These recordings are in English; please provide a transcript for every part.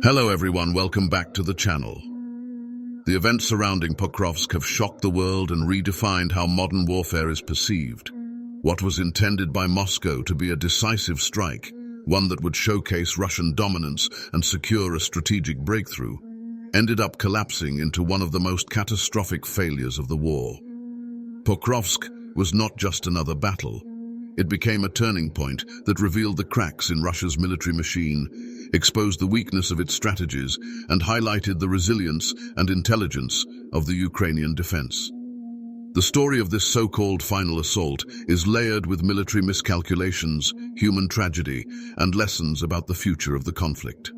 Hello everyone, welcome back to the channel. The events surrounding Pokrovsk have shocked the world and redefined how modern warfare is perceived. What was intended by Moscow to be a decisive strike, one that would showcase Russian dominance and secure a strategic breakthrough, ended up collapsing into one of the most catastrophic failures of the war. Pokrovsk was not just another battle. It became a turning point that revealed the cracks in Russia's military machine, exposed the weakness of its strategies, and highlighted the resilience and intelligence of the Ukrainian defense. The story of this so-called final assault is layered with military miscalculations, human tragedy, and lessons about the future of the conflict.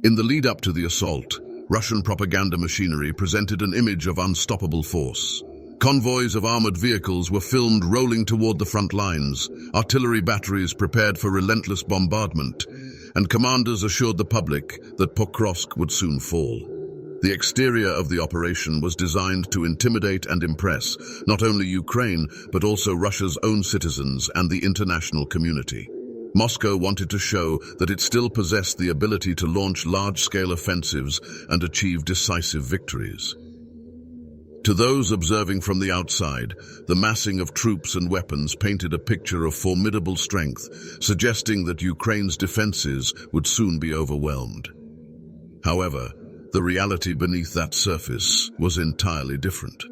In the lead-up to the assault, Russian propaganda machinery presented an image of unstoppable force. Convoys of armored vehicles were filmed rolling toward the front lines, artillery batteries prepared for relentless bombardment, and commanders assured the public that Pokrovsk would soon fall. The exterior of the operation was designed to intimidate and impress not only Ukraine, but also Russia's own citizens and the international community. Moscow wanted to show that it still possessed the ability to launch large-scale offensives and achieve decisive victories. To those observing from the outside, the massing of troops and weapons painted a picture of formidable strength, suggesting that Ukraine's defenses would soon be overwhelmed. However, the reality beneath that surface was entirely different.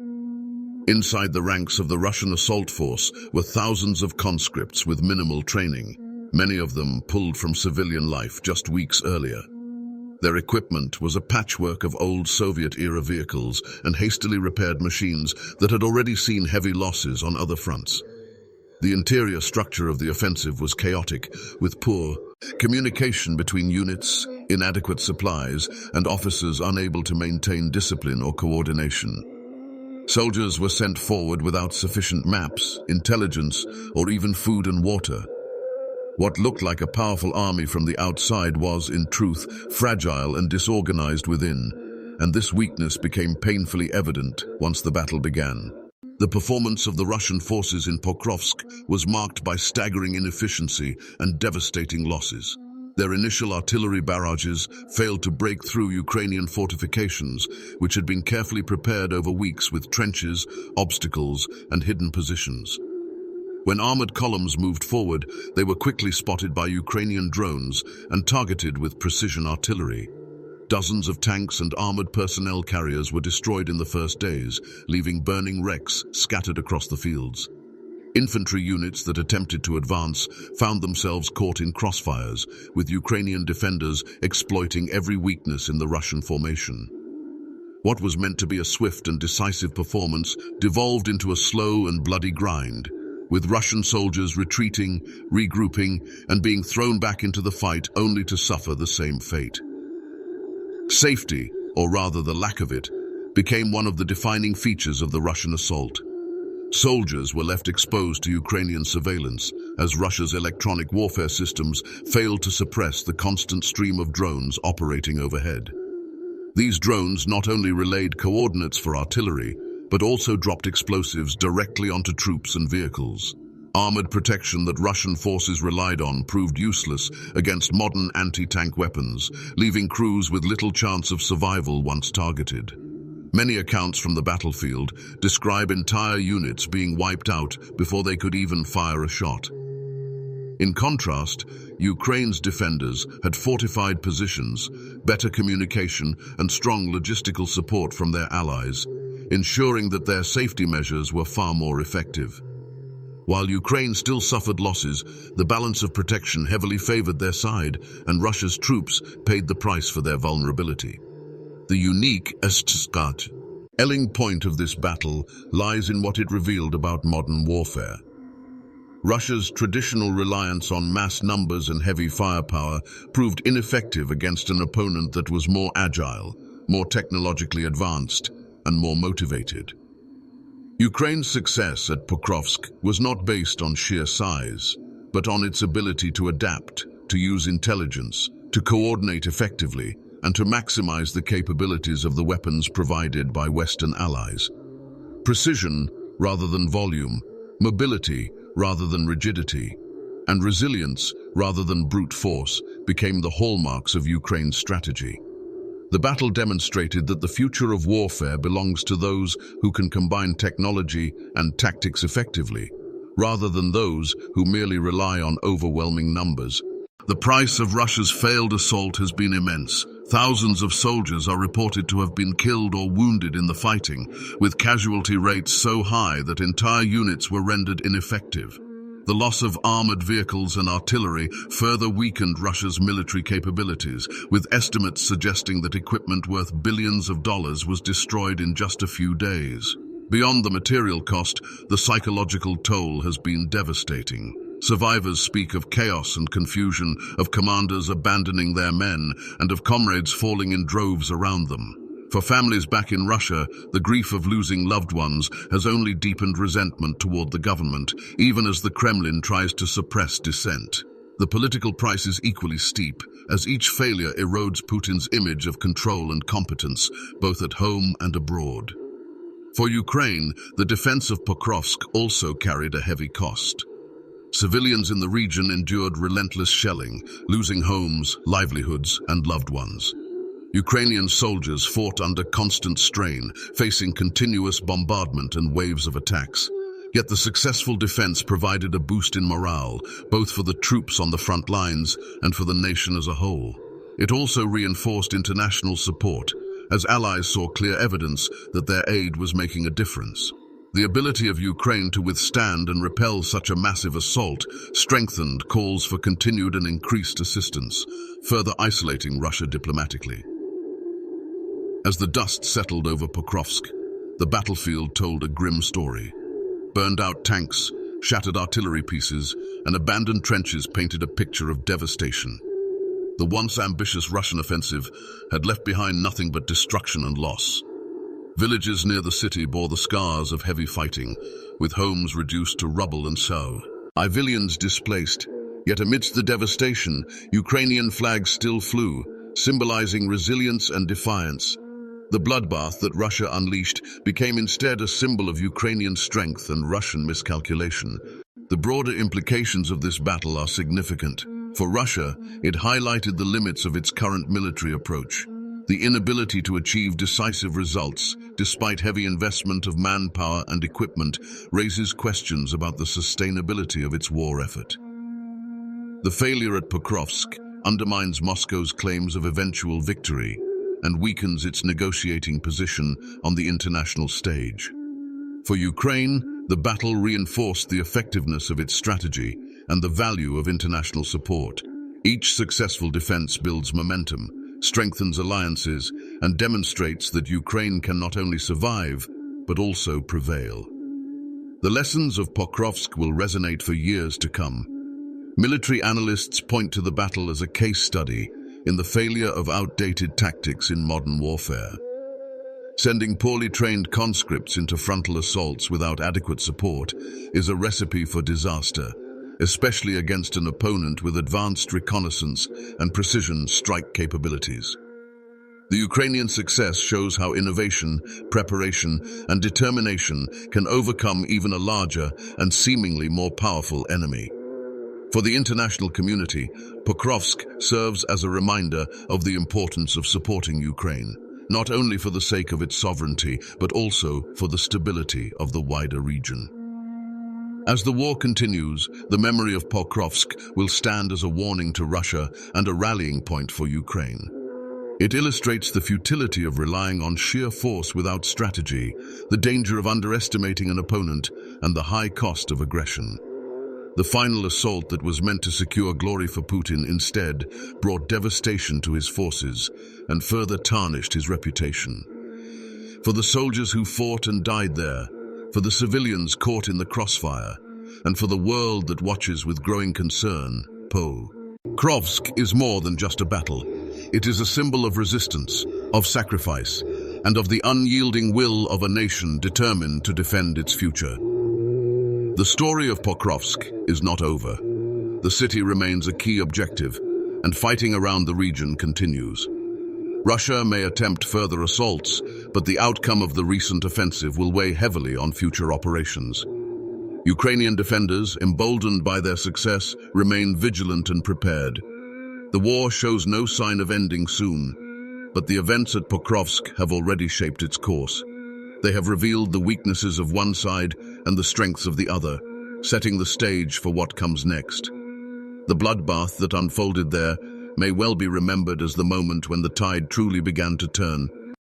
Inside the ranks of the Russian assault force were thousands of conscripts with minimal training, many of them pulled from civilian life just weeks earlier. Their equipment was a patchwork of old Soviet-era vehicles and hastily repaired machines that had already seen heavy losses on other fronts. The interior structure of the offensive was chaotic, with poor communication between units, inadequate supplies, and officers unable to maintain discipline or coordination. Soldiers were sent forward without sufficient maps, intelligence, or even food and water. What looked like a powerful army from the outside was, in truth, fragile and disorganized within, and this weakness became painfully evident once the battle began. The performance of the Russian forces in Pokrovsk was marked by staggering inefficiency and devastating losses. Their initial artillery barrages failed to break through Ukrainian fortifications, which had been carefully prepared over weeks with trenches, obstacles, and hidden positions. When armored columns moved forward, they were quickly spotted by Ukrainian drones and targeted with precision artillery. Dozens of tanks and armored personnel carriers were destroyed in the first days, leaving burning wrecks scattered across the fields. Infantry units that attempted to advance found themselves caught in crossfires, with Ukrainian defenders exploiting every weakness in the Russian formation. What was meant to be a swift and decisive performance devolved into a slow and bloody grind, with Russian soldiers retreating, regrouping, and being thrown back into the fight only to suffer the same fate. Safety, or rather the lack of it, became one of the defining features of the Russian assault. Soldiers were left exposed to Ukrainian surveillance as Russia's electronic warfare systems failed to suppress the constant stream of drones operating overhead. These drones not only relayed coordinates for artillery, but also dropped explosives directly onto troops and vehicles. Armored protection that Russian forces relied on proved useless against modern anti-tank weapons, leaving crews with little chance of survival once targeted. Many accounts from the battlefield describe entire units being wiped out before they could even fire a shot. In contrast, Ukraine's defenders had fortified positions, better communication, and strong logistical support from their allies, ensuring that their safety measures were far more effective. While Ukraine still suffered losses, the balance of protection heavily favored their side, and Russia's troops paid the price for their vulnerability. The unique telling point of this battle lies in what it revealed about modern warfare. Russia's traditional reliance on mass numbers and heavy firepower proved ineffective against an opponent that was more agile, more technologically advanced, and more motivated. Ukraine's success at Pokrovsk was not based on sheer size, but on its ability to adapt, to use intelligence, to coordinate effectively, and to maximize the capabilities of the weapons provided by Western allies. Precision rather than volume, mobility rather than rigidity, and resilience rather than brute force became the hallmarks of Ukraine's strategy. The battle demonstrated that the future of warfare belongs to those who can combine technology and tactics effectively, rather than those who merely rely on overwhelming numbers. The price of Russia's failed assault has been immense. Thousands of soldiers are reported to have been killed or wounded in the fighting, with casualty rates so high that entire units were rendered ineffective. The loss of armored vehicles and artillery further weakened Russia's military capabilities, with estimates suggesting that equipment worth billions of dollars was destroyed in just a few days. Beyond the material cost, the psychological toll has been devastating. Survivors speak of chaos and confusion, of commanders abandoning their men, and of comrades falling in droves around them. For families back in Russia, the grief of losing loved ones has only deepened resentment toward the government, even as the Kremlin tries to suppress dissent. The political price is equally steep, as each failure erodes Putin's image of control and competence, both at home and abroad. For Ukraine, the defense of Pokrovsk also carried a heavy cost. Civilians in the region endured relentless shelling, losing homes, livelihoods, and loved ones. Ukrainian soldiers fought under constant strain, facing continuous bombardment and waves of attacks. Yet the successful defense provided a boost in morale, both for the troops on the front lines and for the nation as a whole. It also reinforced international support, as allies saw clear evidence that their aid was making a difference. The ability of Ukraine to withstand and repel such a massive assault strengthened calls for continued and increased assistance, further isolating Russia diplomatically. As the dust settled over Pokrovsk, the battlefield told a grim story. Burned-out tanks, shattered artillery pieces, and abandoned trenches painted a picture of devastation. The once ambitious Russian offensive had left behind nothing but destruction and loss. Villages near the city bore the scars of heavy fighting, with homes reduced to rubble and civilians displaced. Yet amidst the devastation, Ukrainian flags still flew, symbolizing resilience and defiance. The bloodbath that Russia unleashed became instead a symbol of Ukrainian strength and Russian miscalculation. The broader implications of this battle are significant. For Russia, it highlighted the limits of its current military approach. The inability to achieve decisive results, despite heavy investment of manpower and equipment, raises questions about the sustainability of its war effort. The failure at Pokrovsk undermines Moscow's claims of eventual victory and weakens its negotiating position on the international stage. For Ukraine, the battle reinforced the effectiveness of its strategy and the value of international support. Each successful defense builds momentum, strengthens alliances, and demonstrates that Ukraine can not only survive, but also prevail. The lessons of Pokrovsk will resonate for years to come. Military analysts point to the battle as a case study in the failure of outdated tactics in modern warfare. Sending poorly trained conscripts into frontal assaults without adequate support is a recipe for disaster, especially against an opponent with advanced reconnaissance and precision strike capabilities. The Ukrainian success shows how innovation, preparation, and determination can overcome even a larger and seemingly more powerful enemy. For the international community, Pokrovsk serves as a reminder of the importance of supporting Ukraine, not only for the sake of its sovereignty, but also for the stability of the wider region. As the war continues, the memory of Pokrovsk will stand as a warning to Russia and a rallying point for Ukraine. It illustrates the futility of relying on sheer force without strategy, the danger of underestimating an opponent, and the high cost of aggression. The final assault that was meant to secure glory for Putin instead brought devastation to his forces and further tarnished his reputation. For the soldiers who fought and died there, for the civilians caught in the crossfire, and for the world that watches with growing concern, Pokrovsk is more than just a battle. It is a symbol of resistance, of sacrifice, and of the unyielding will of a nation determined to defend its future. The story of Pokrovsk is not over. The city remains a key objective, and fighting around the region continues. Russia may attempt further assaults, but the outcome of the recent offensive will weigh heavily on future operations. Ukrainian defenders, emboldened by their success, remain vigilant and prepared. The war shows no sign of ending soon, but the events at Pokrovsk have already shaped its course. They have revealed the weaknesses of one side and the strengths of the other, setting the stage for what comes next. The bloodbath that unfolded there may well be remembered as the moment when the tide truly began to turn.